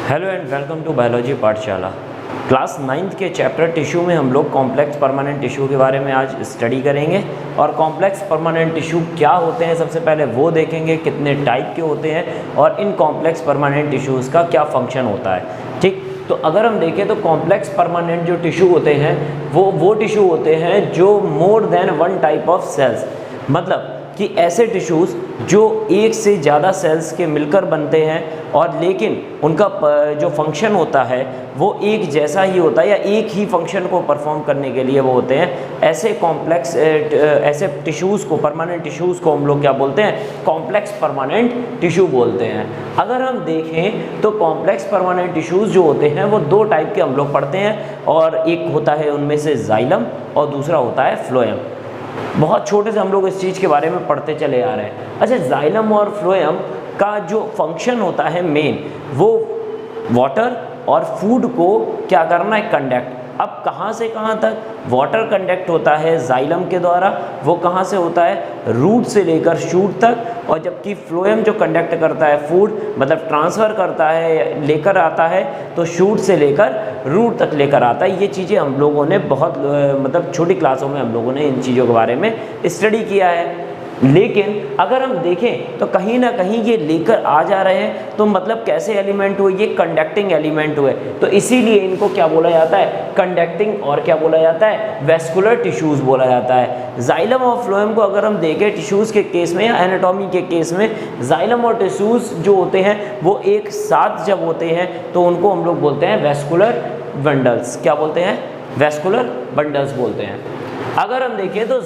Hello and welcome to biology Pathshala. Class 9th के chapter tissue में हम लोग कॉम्प्लेक्स परमानेंट टिश्यू के बारे में आज स्टडी करेंगे। और कॉम्प्लेक्स परमानेंट टिश्यू क्या होते हैं सबसे पहले वो देखेंगे, कितने टाइप के होते हैं और इन कॉम्प्लेक्स परमानेंट टिश्यूज़ का क्या फंक्शन होता है। ठीक, तो अगर हम देखें तो कॉम्प्लेक्स परमानेंट जो टिश्यू होते हैं वो टिश्यू होते हैं जो more than one type of cells, मतलब कि ऐसे टिश्यूज़ जो एक से ज़्यादा सेल्स के मिलकर बनते हैं और लेकिन उनका जो फंक्शन होता है वो एक जैसा ही होता है या एक ही फंक्शन को परफॉर्म करने के लिए वो होते हैं। ऐसे कॉम्प्लेक्स ऐसे टिश्यूज़ को, परमानेंट टिश्यूज़ को हम लोग क्या बोलते हैं? कॉम्प्लेक्स परमानेंट टिश्यू बोलते हैं। अगर हम देखें तो कॉम्प्लेक्स परमानेंट टिश्यूज़ जो होते हैं वो दो टाइप के हम लोग पढ़ते हैं, और एक होता है उनमें से जाइलम और दूसरा होता है फ्लोएम। बहुत छोटे से हम लोग इस चीज़ के बारे में पढ़ते चले आ रहे हैं। अच्छा, जाइलम और फ्लोएम का जो फंक्शन होता है मेन, वो वाटर और फूड को क्या करना है? कंडक्ट। अब कहाँ से कहाँ तक वाटर कंडक्ट होता है जाइलम के द्वारा, वो कहाँ से होता है? रूट से लेकर शूट तक। और जबकि फ्लोएम जो कंडक्ट करता है फूड, मतलब ट्रांसफ़र करता है, लेकर आता है, तो शूट से लेकर रूट तक लेकर आता है। ये चीज़ें हम लोगों ने बहुत मतलब छोटी क्लासों में हम लोगों ने इन चीज़ों के बारे में स्टडी किया है। लेकिन अगर हम देखें तो कहीं ना कहीं ये लेकर आ जा रहे हैं, तो मतलब कैसे एलिमेंट हुए? ये कंडक्टिंग एलिमेंट हुए, तो इसीलिए इनको क्या बोला जाता है? कंडक्टिंग, और क्या बोला जाता है? वेस्कुलर टिश्यूज़ बोला जाता है। जाइलम और फ्लोएम को अगर हम देखें टिश्यूज़ के केस में या एनाटॉमी के केस में, जाइलम और टिश्यूज़ जो होते हैं वो एक साथ जब होते हैं तो उनको हम लोग बोलते हैं वेस्कुलर बंडल्स। क्या बोलते हैं? वेस्कुलर बंडल्स बोलते हैं। अगर हम देखें तो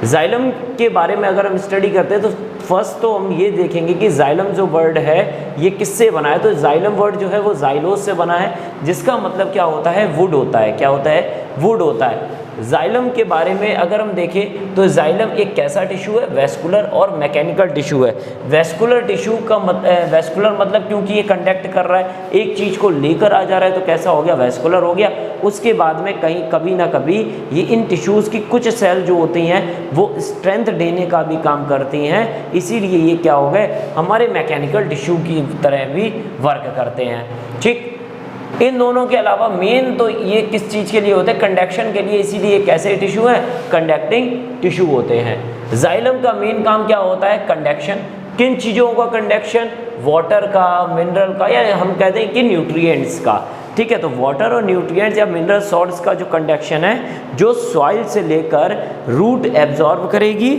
जाइलम के बारे में अगर हम स्टडी करते हैं तो फर्स्ट तो हम ये देखेंगे कि जाइलम जो वर्ड है ये किससे बना है। तो जाइलम वर्ड जो है वो जाइलोस से बना है, जिसका मतलब क्या होता है? वुड होता है। क्या होता है? वुड होता है। जाइलम के बारे में अगर हम देखें तो जाइलम एक कैसा टिश्यू है? वेस्कुलर और मैकेनिकल टिश्यू है। वेस्कुलर टिश्यू का वेस्कुलर मतलब क्योंकि ये कंडक्ट कर रहा है, एक चीज़ को लेकर आ जा रहा है, तो कैसा हो गया? वेस्कुलर हो गया। उसके बाद में कभी ना कभी ये इन टिश्यूज़ की कुछ सेल जो होती हैं वो स्ट्रेंथ देने का भी काम करती हैं, इसीलिए ये क्या हो गए? हमारे मैकेनिकल टिश्यू की तरह भी वर्क करते हैं। ठीक, इन दोनों के अलावा मेन तो ये किस चीज़ के लिए होते हैं? कंडक्शन के लिए, इसीलिए कैसे टिश्यू है? कंडक्टिंग टिश्यू होते हैं। जाइलम का मेन काम क्या होता है? कंडक्शन। किन चीज़ों का कंडक्शन? वाटर का, मिनरल का, या हम कहते हैं कि न्यूट्रिएंट्स का। ठीक है, तो वाटर और न्यूट्रिएंट्स या मिनरल सॉल्ट्स का जो कंडक्शन है, जो सॉइल से लेकर रूट एब्जॉर्ब करेगी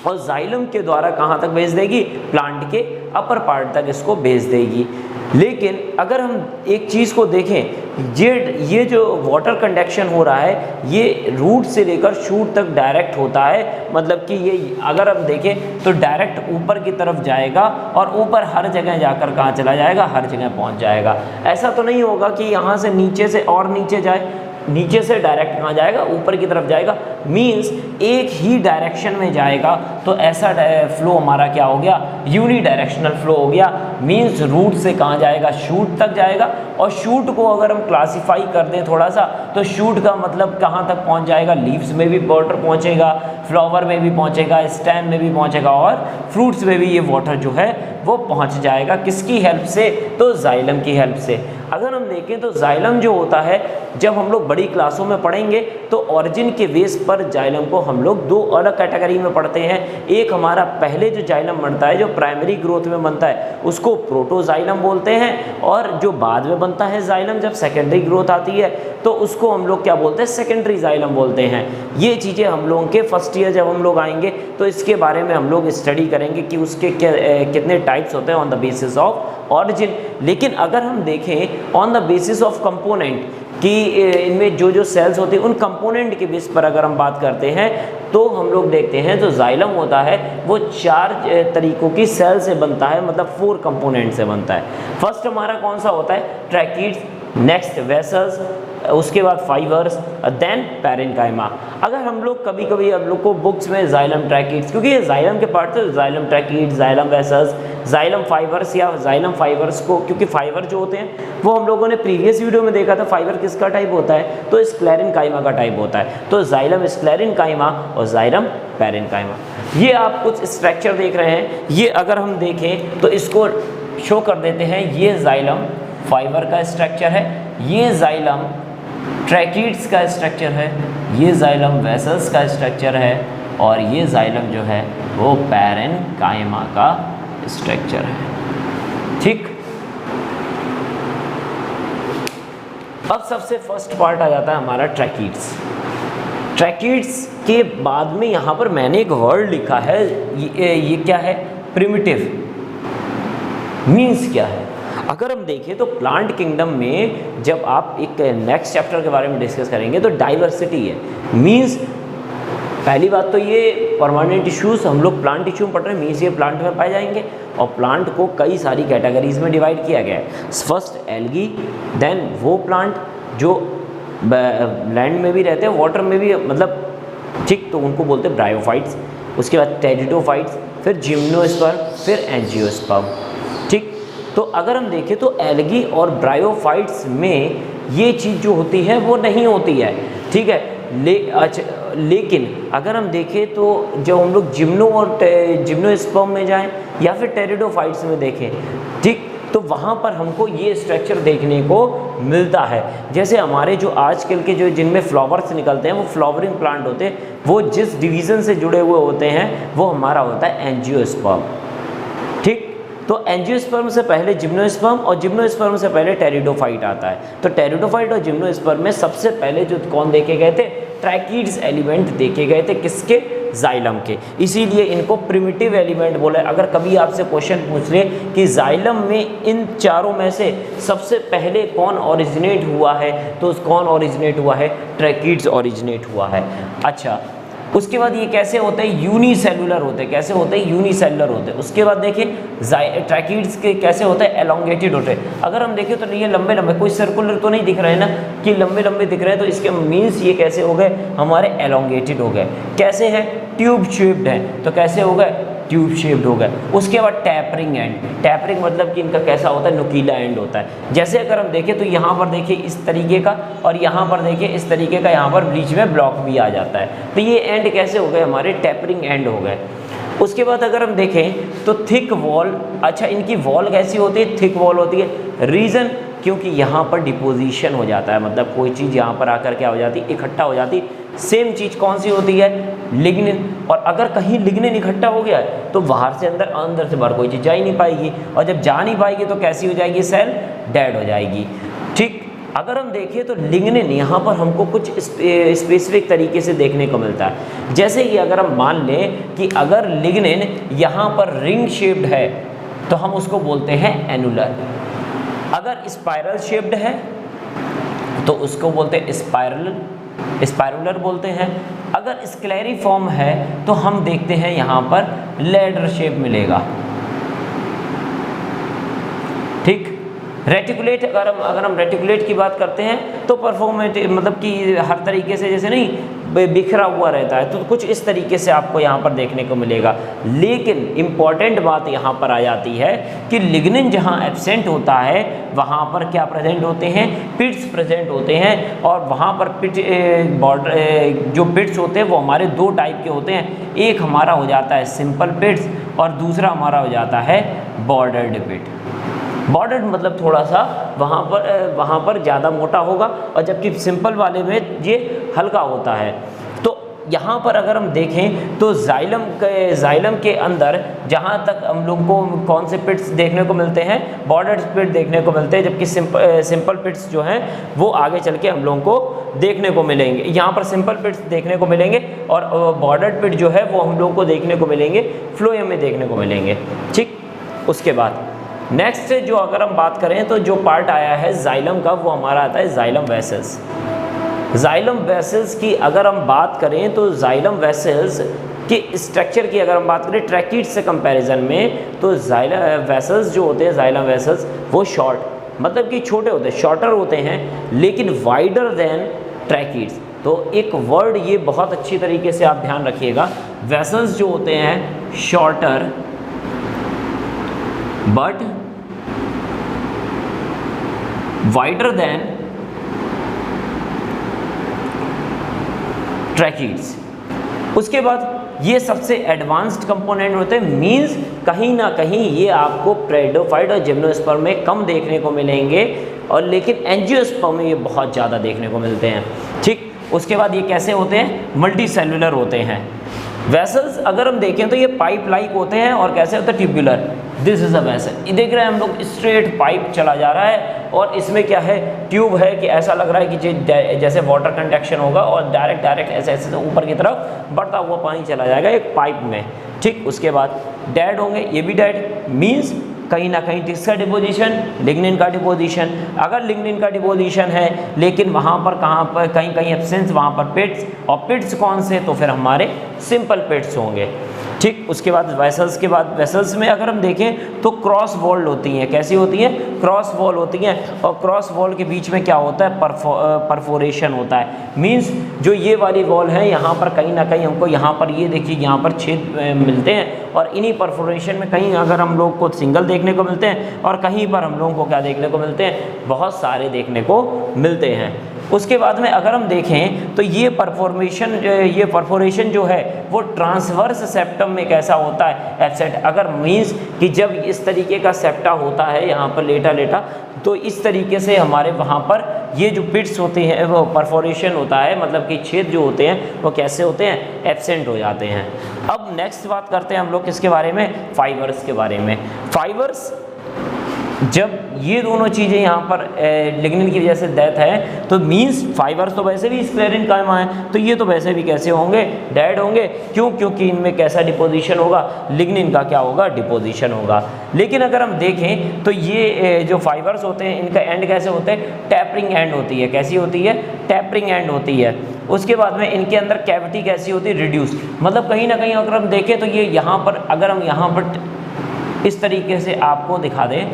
और जाइलम के द्वारा कहाँ तक भेज देगी? प्लांट के अपर पार्ट तक इसको भेज देगी। लेकिन अगर हम एक चीज़ को देखें, ये जो वाटर कंडक्शन हो रहा है ये रूट से लेकर शूट तक डायरेक्ट होता है, मतलब कि ये अगर हम देखें तो डायरेक्ट ऊपर की तरफ जाएगा और ऊपर हर जगह जाकर कहाँ चला जाएगा? हर जगह पहुंच जाएगा। ऐसा तो नहीं होगा कि यहाँ से नीचे से और नीचे जाए, नीचे से डायरेक्ट कहाँ जाएगा? ऊपर की तरफ जाएगा। मींस एक ही डायरेक्शन में जाएगा, तो ऐसा फ्लो हमारा क्या हो गया? यूनी डायरेक्शनल फ्लो हो गया। मींस रूट से कहाँ जाएगा? शूट तक जाएगा। और शूट को अगर हम क्लासीफाई कर दें थोड़ा सा, तो शूट का मतलब कहाँ तक पहुँच जाएगा? लीव्स में भी वाटर पहुँचेगा, फ्लावर में भी पहुँचेगा, स्टेम में भी पहुँचेगा, और फ्रूट्स में भी ये वाटर जो है वो पहुँच जाएगा। किसकी हेल्प से? तो जाइलम की हेल्प से। अगर हम देखें तो जाइलम जो होता है, जब हम लोग बड़ी क्लासों में पढ़ेंगे तो ऑरिजिन के बेस पर जाइलम को हम लोग दो अलग कैटेगरी में पढ़ते हैं। एक हमारा पहले जो जाइलम बनता है, जो प्राइमरी ग्रोथ में बनता है, उसको प्रोटोजाइलम बोलते हैं, और जो बाद में बनता है जाइलम, जब सेकेंडरी ग्रोथ आती है, तो उसको हम लोग क्या बोलते हैं? सेकेंडरी जाइलम बोलते हैं। ये चीज़ें हम लोगों के फर्स्ट ईयर जब हम लोग आएंगे तो इसके बारे में हम लोग स्टडी करेंगे कि उसके कितने टाइप्स होते हैं on the basis of origin. लेकिन अगर हम देखें on the basis of component कि इनमें जो जो सेल्स होते हैं उन कंपोनेंट के बेस पर अगर हम बात करते हैं, तो हम लोग देखते हैं जो जाइलम होता है वो 4 तरीकों की सेल से बनता है, मतलब 4 कंपोनेंट से बनता है। फर्स्ट हमारा कौन सा होता है? ट्रैकीड्स, नेक्स्ट वेसल्स, उसके बाद फाइबर्स, देन पैरेन्काइमा। अगर हम लोग कभी कभी हम लोग को बुक्स में जाइलम ट्रैकीड्स, क्योंकि ये जाइलम के पार्ट थे, xylem tracheids, xylem vessels, xylem fibres या जाइलम फाइबर्स को, क्योंकि फाइबर जो होते हैं वो हम लोगों ने प्रीवियस वीडियो में देखा था, फाइबर किसका टाइप होता है? तो स्क्लेरेन्काइमा का टाइप होता है। तो जाइलम स्क्लेरेन्काइमा और जाइलम पैरेन्काइमा, ये आप कुछ स्ट्रक्चर देख रहे हैं। ये अगर हम देखें तो इसको शो कर देते हैं। ये जाइलम फाइबर का स्ट्रक्चर है, ये जाइलम ट्रैकीड्स का स्ट्रक्चर है, ये जाइलम वेसल्स का स्ट्रक्चर है, और ये जाइलम जो है वो पैरेन्काइमा का स्ट्रक्चर है। ठीक, अब सबसे फर्स्ट पार्ट आ जाता है हमारा ट्रैकीड्स। ट्रैकीड्स के बाद में यहाँ पर मैंने एक वर्ड लिखा है, ये क्या है, प्रिमिटिव। मीन्स क्या है? अगर हम देखें तो प्लांट किंगडम में जब आप एक नेक्स्ट चैप्टर के बारे में डिस्कस करेंगे तो डाइवर्सिटी है। मीन्स पहली बात तो ये परमानेंट टिश्यूज़ हम लोग प्लांट टिश्यू में पढ़ रहे हैं, मीन्स ये प्लांट में पाए जाएंगे, और प्लांट को कई सारी कैटेगरीज में डिवाइड किया गया है। फर्स्ट एल्गी, देन वो प्लांट जो लैंड में भी रहते हैं, वाटर में भी, मतलब ठीक, तो उनको बोलते हैं ब्रायोफाइट्स। उसके बाद टेरिडोफाइट्स, फिर जिम्नोस्पर्म, फिर एंजियोस्पर्म। ठीक, तो अगर हम देखें तो एल्गी और ब्रायोफाइट्स में ये चीज़ जो होती है वो नहीं होती है। ठीक है, लेकिन अगर हम देखें तो जब हम लोग जिम्नोस्पर्म में जाएं या फिर टेरिडोफाइट्स में देखें, ठीक, तो वहाँ पर हमको ये स्ट्रक्चर देखने को मिलता है। जैसे हमारे जो आजकल के जो जिनमें फ्लावर्स निकलते हैं वो फ्लावरिंग प्लांट होते हैं, वो जिस डिवीज़न से जुड़े हुए होते हैं वो हमारा होता है एंजियोस्पर्म। ठीक, तो एंजियोस्पर्म से पहले जिम्नोस्पर्म और जिम्नोस्पर्म से पहले टेरिडोफाइट आता है। तो टेरिडोफाइट और जिम्नोस्पर्म में सबसे पहले जो कौन देखे गए थे, ट्रैकीड्स एलिमेंट देखे गए थे, किसके, जाइलम के। इसीलिए इनको प्रिमिटिव एलिमेंट बोला है। अगर कभी आपसे क्वेश्चन पूछ ले कि जाइलम में इन चारों में से सबसे पहले कौन ओरिजिनेट हुआ है, तो कौन ओरिजिनेट हुआ है, ट्रैकीड्स ओरिजिनेट हुआ है। अच्छा, उसके बाद ये कैसे होते हैं, यूनिसेलुलर होते हैं। कैसे होते हैं, यूनिसेलुलर होते हैं। उसके बाद देखिए ट्रैकीड्स के कैसे होते हैं, एलोंगेटेड होते हैं। अगर हम देखें तो ये लंबे लंबे, कोई सर्कुलर तो नहीं दिख रहे हैं ना कि लंबे लंबे दिख रहे हैं, तो इसके मीन्स ये कैसे हो गए, हमारे एलोंगेटेड हो गए। कैसे हैं, ट्यूब शेप्ड है, तो कैसे हो गए, ट्यूब शेप्ड हो गए। उसके बाद टैपरिंग एंड, टैपरिंग मतलब कि इनका कैसा होता है, नुकीला एंड होता है। जैसे अगर हम देखें तो यहाँ पर देखिए इस तरीके का, और यहाँ पर देखिए इस तरीके का, यहाँ पर बीच में ब्लॉक भी आ जाता है। तो ये एंड कैसे हो गए, हमारे टैपरिंग एंड हो गए। उसके बाद अगर हम देखें तो थिक वॉल, अच्छा इनकी वॉल कैसी होती है, थिक वॉल होती है। रीज़न, क्योंकि यहाँ पर डिपोजिशन हो जाता है, मतलब कोई चीज़ यहाँ पर आकर क्या हो जाती है, इकट्ठा हो जाती। सेम चीज़ कौन सी होती है, लिग्निन। और अगर कहीं लिग्निन इकट्ठा हो गया है तो बाहर से अंदर, अंदर से बाहर कोई चीज़ जा ही नहीं पाएगी, और जब जा नहीं पाएगी तो कैसी हो जाएगी, सेल डेड हो जाएगी। ठीक, अगर हम देखें तो लिग्निन यहाँ पर हमको कुछ स्पेसिफिक तरीके से देखने को मिलता है। जैसे कि अगर हम मान लें कि अगर लिग्निन यहाँ पर रिंग शेप्ड है तो हम उसको बोलते हैं एनुलर। अगर स्पाइरल शेप्ड है तो उसको बोलते हैं स्पाइरुलर बोलते हैं। अगर स्क्लेरिफॉर्म है तो हम देखते हैं यहाँ पर लैडर शेप मिलेगा। ठीक, रेटिकुलेट, अगर हम रेटिकुलेट की बात करते हैं तो परफॉर्मेटिव, मतलब कि हर तरीके से जैसे नहीं बिखरा हुआ रहता है, तो कुछ इस तरीके से आपको यहाँ पर देखने को मिलेगा। लेकिन इम्पॉर्टेंट बात यहाँ पर आ जाती है कि लिग्निन जहाँ एब्सेंट होता है वहाँ पर क्या प्रेजेंट होते हैं, पिट्स प्रेजेंट होते हैं। और वहाँ पर बॉर्डर जो पिट्स होते हैं वो हमारे दो टाइप के होते हैं। एक हमारा हो जाता है सिंपल पिट्स और दूसरा हमारा हो जाता है बॉर्डर्ड पिट। बॉर्डर्ड मतलब थोड़ा सा वहाँ पर ज़्यादा मोटा होगा, और जबकि सिंपल वाले में ये हल्का होता है। तो यहाँ पर अगर हम देखें तो जाइलम के अंदर जहाँ तक हम लोग को कौन से पिट्स देखने को मिलते हैं, बॉर्डर्ड पिट देखने को मिलते हैं, जबकि सिंपल पिट्स जो हैं वो आगे चल के हम लोगों को देखने को मिलेंगे। यहाँ पर सिंपल पिट्स देखने को मिलेंगे और बॉर्डर्ड पिट जो है वो हम लोगों को देखने को मिलेंगे, फ्लोएम में देखने को मिलेंगे। ठीक, उसके बाद नेक्स्ट जो अगर हम बात करें तो जो पार्ट आया है जाइलम का वो हमारा आता है जाइलम वेसल्स। जाइलम वेसल्स की अगर हम बात करें तो जाइलम वेसल्स के स्ट्रक्चर की अगर हम बात करें ट्रैकीड्स से कंपैरिजन में, तो वेसल्स जो होते हैं जाइलम वेसल्स वो शॉर्ट, मतलब कि छोटे होते हैं, शॉर्टर होते हैं, लेकिन वाइडर देन ट्रैकीड्स। तो एक वर्ड ये बहुत अच्छी तरीके से आप ध्यान रखिएगा, वेसल्स जो होते हैं shorter but wider than tracheids. उसके बाद ये सबसे एडवांस्ड कंपोनेंट होते हैं, मींस कहीं ना कहीं ये आपको प्रेडोफाइट और जिम्नोस्पर्म में कम देखने को मिलेंगे, और लेकिन एंजियोस्पर्म में ये बहुत ज़्यादा देखने को मिलते हैं। ठीक, उसके बाद ये कैसे होते हैं, मल्टी सेलुलर होते हैं। वेसल्स अगर हम देखें तो ये पाइप लाइक होते हैं, और कैसे होते हैं, tubular. This is a vessel, देख रहे हैं हम लोग स्ट्रेट पाइप चला जा रहा है, और इसमें क्या है, ट्यूब है, कि ऐसा लग रहा है कि जैसे वाटर कंडक्शन होगा और डायरेक्ट ऐसे ऐसे ऊपर की तरफ बढ़ता हुआ पानी चला जाएगा एक पाइप में। ठीक, उसके बाद डेड होंगे, ये भी डेड, मीन्स कहीं ना कहीं किसका डिपोजिशन, लिग्निन का डिपोजिशन। अगर लिग्निन का डिपोजिशन है लेकिन वहाँ पर कहाँ पर कहीं कहीं एब्सेंस, वहाँ पर पिट्स, और पिट्स कौन से, तो फिर हमारे सिंपल पिट्स होंगे। ठीक, उसके बाद वेसल्स के बाद, वेसल्स में अगर हम देखें तो क्रॉस वॉल्ड होती हैं। कैसी होती हैं, क्रॉस वॉल होती हैं, और क्रॉस वॉल के बीच में क्या होता है, परफोरेशन होता है। मींस जो ये वाली वॉल है यहाँ पर कहीं ना कहीं हमको यहाँ पर ये देखिए यहाँ पर छेद मिलते हैं, और इन्हीं परफोरेशन में कहीं अगर हम लोग को सिंगल देखने को मिलते हैं, और कहीं पर हम लोगों को क्या देखने को मिलते हैं, बहुत सारे देखने को मिलते हैं। उसके बाद में अगर हम देखें तो ये परफोरेशन जो है वो ट्रांसवर्स सेप्टम में कैसा होता है, एब्सेंट। अगर मीन्स कि जब इस तरीके का सेप्टा होता है यहाँ पर लेटा, तो इस तरीके से हमारे वहाँ पर ये जो पिट्स होते हैं, वो परफोरेशन होता है, मतलब कि छेद जो होते हैं वो कैसे होते हैं, एब्सेंट हो जाते हैं। अब नेक्स्ट बात करते हैं हम लोग किसके बारे में, फाइबर्स के बारे में। फाइबर्स, जब ये दोनों चीज़ें यहाँ पर लिग्निन की वजह से डेथ है, तो मींस फाइबर्स तो वैसे भी स्क्लेरेन्काइमा है, तो ये तो वैसे भी कैसे होंगे, डेड होंगे। क्यों, क्योंकि इनमें कैसा डिपोजिशन होगा, लिग्निन का क्या होगा, डिपोजिशन होगा। लेकिन अगर हम देखें तो ये जो फाइबर्स होते हैं इनका एंड कैसे होते हैं, टैपरिंग एंड होती है। कैसी होती है, टैपरिंग एंड होती है। उसके बाद में इनके अंदर कैविटी कैसी होती है, रिड्यूस, मतलब कहीं ना कहीं अगर हम देखें तो ये यहाँ पर, अगर हम यहाँ पर इस तरीके से आपको दिखा दें,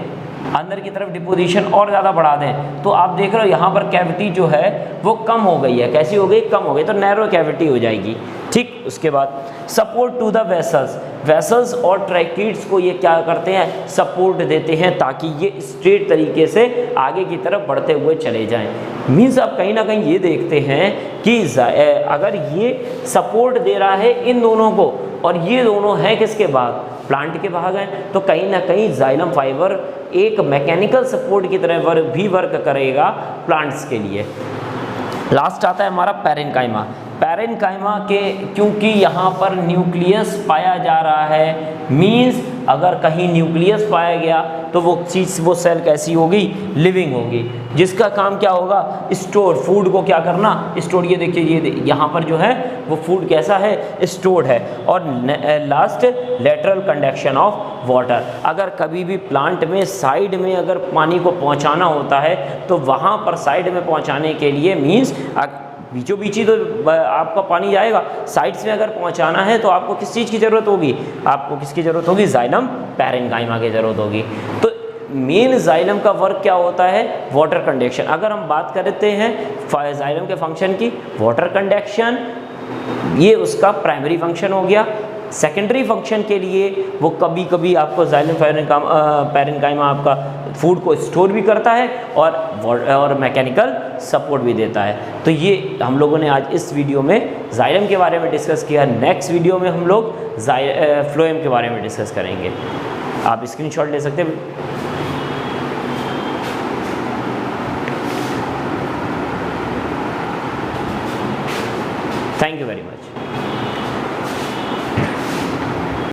अंदर की तरफ डिपोजिशन और ज़्यादा बढ़ा दें, तो आप देख रहे हो यहाँ पर कैविटी जो है वो कम हो गई है। कैसी हो गई, कम हो गई, तो नैरो कैविटी हो जाएगी। ठीक, उसके बाद सपोर्ट टू द वेसल्स और ट्रैकिड्स को ये क्या करते हैं, सपोर्ट देते हैं, ताकि ये स्ट्रेट तरीके से आगे की तरफ बढ़ते हुए चले जाएं। मीन्स आप कहीं ना कहीं ये देखते हैं कि अगर ये सपोर्ट दे रहा है इन दोनों को, और ये दोनों हैं किसके भाग, प्लांट के भाग हैं, तो कहीं ना कहीं जाइलम फाइबर एक मैकेनिकल सपोर्ट की तरह वर्क करेगा प्लांट्स के लिए। लास्ट आता है हमारा पैरेन्काइमा। पैरेन्काइमा के, क्योंकि यहाँ पर न्यूक्लियस पाया जा रहा है, मींस अगर कहीं न्यूक्लियस पाया गया तो वो चीज़, वो सेल कैसी होगी, लिविंग होगी, जिसका काम क्या होगा, स्टोर, फूड को क्या करना, स्टोर। ये देखिए, ये यहाँ पर जो है वो फूड कैसा है, स्टोर्ड है। और last, lateral conduction of water. अगर कभी भी प्लांट में साइड में अगर पानी को पहुँचाना होता है, तो वहाँ पर साइड में पहुँचाने के लिए, मीन्स बीचों बीच ही तो आपका पानी जाएगा, साइड्स में अगर पहुंचाना है तो आपको किस चीज़ की ज़रूरत होगी, आपको किसकी ज़रूरत होगी, जाइलम पैरेन्काइमा की ज़रूरत होगी। तो मेन जाइलम का वर्क क्या होता है, वाटर कंडक्शन। अगर हम बात करते हैं जाइलम के फंक्शन की, वाटर कंडक्शन ये उसका प्राइमरी फंक्शन हो गया। सेकेंडरी फंक्शन के लिए वो कभी कभी आपको जाइलम पैरेन्काइमा आपका फूड को स्टोर भी करता है, और मैकेनिकल सपोर्ट भी देता है। तो ये हम लोगों ने आज इस वीडियो में जाइलम के बारे में डिस्कस किया। नेक्स्ट वीडियो में हम लोग फ्लोएम के बारे में डिस्कस करेंगे। आप स्क्रीनशॉट ले सकते हैं।